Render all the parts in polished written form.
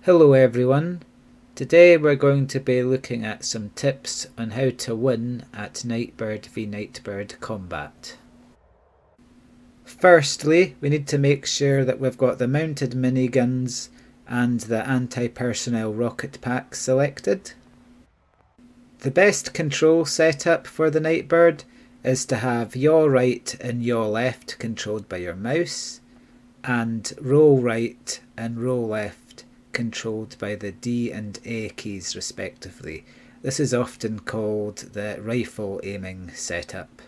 Hello everyone, today we're going to be looking at some tips on how to win at Nightbird v Nightbird combat. Firstly, we need to make sure that we've got the mounted miniguns and the anti-personnel rocket pack selected. The best control setup for the Nightbird is to have yaw right and yaw left controlled by your mouse, and roll right and roll left controlled by the D and A keys respectively. This is often called the rifle aiming setup.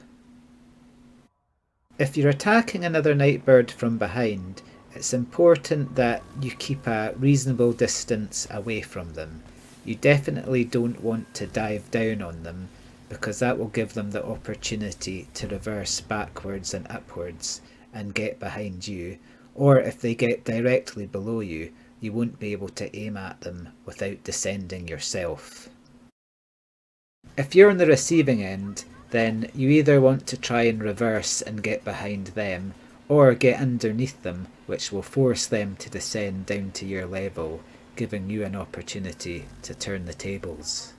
If you're attacking another Nightbird from behind, it's important that you keep a reasonable distance away from them. You definitely don't want to dive down on them, because that will give them the opportunity to reverse backwards and upwards and get behind you, or if they get directly below you, you won't be able to aim at them without descending yourself. If you're on the receiving end, then you either want to try and reverse and get behind them, or get underneath them, which will force them to descend down to your level, giving you an opportunity to turn the tables.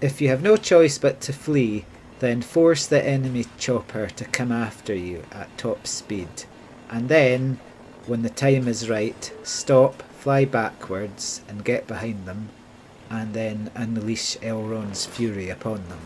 If you have no choice but to flee, then force the enemy chopper to come after you at top speed, and then, when the time is right, stop, fly backwards and get behind them, and then unleash Elrond's fury upon them.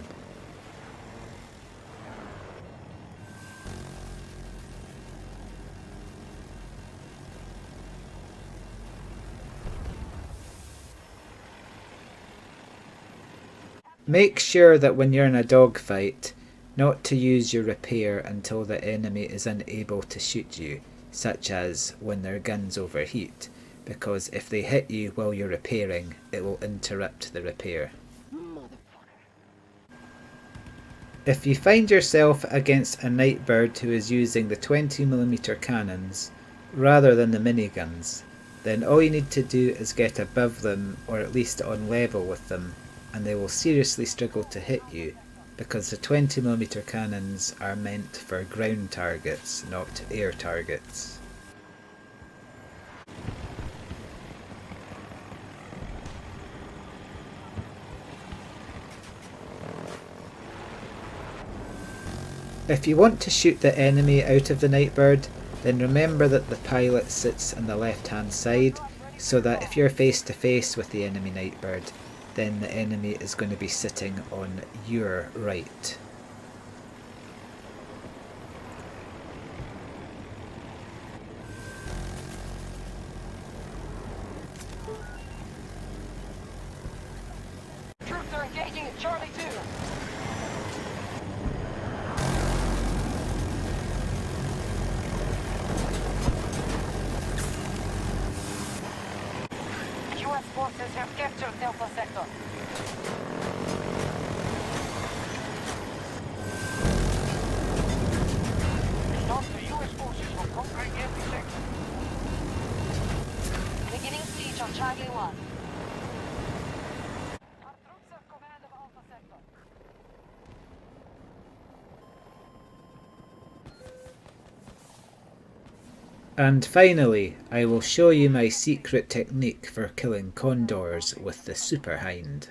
Make sure that when you're in a dogfight, not to use your repair until the enemy is unable to shoot you, such as when their guns overheat, because if they hit you while you're repairing, it will interrupt the repair. If you find yourself against a Nightbird who is using the 20mm cannons rather than the miniguns, then all you need to do is get above them, or at least on level with them, and they will seriously struggle to hit you, because the 20mm cannons are meant for ground targets, not air targets. If you want to shoot the enemy out of the Nightbird, then remember that the pilot sits on the left hand side, so that if you're face to face with the enemy Nightbird, then the enemy is going to be sitting on your right. Troops are engaging at Charlie 2. U.S. forces have captured Delta Sector. The U.S. forces will conquering every sector. Beginning siege on Charlie 1. Our troops have command of Alpha Sector. And finally, I will show you my secret technique for killing condors with the Super Hind.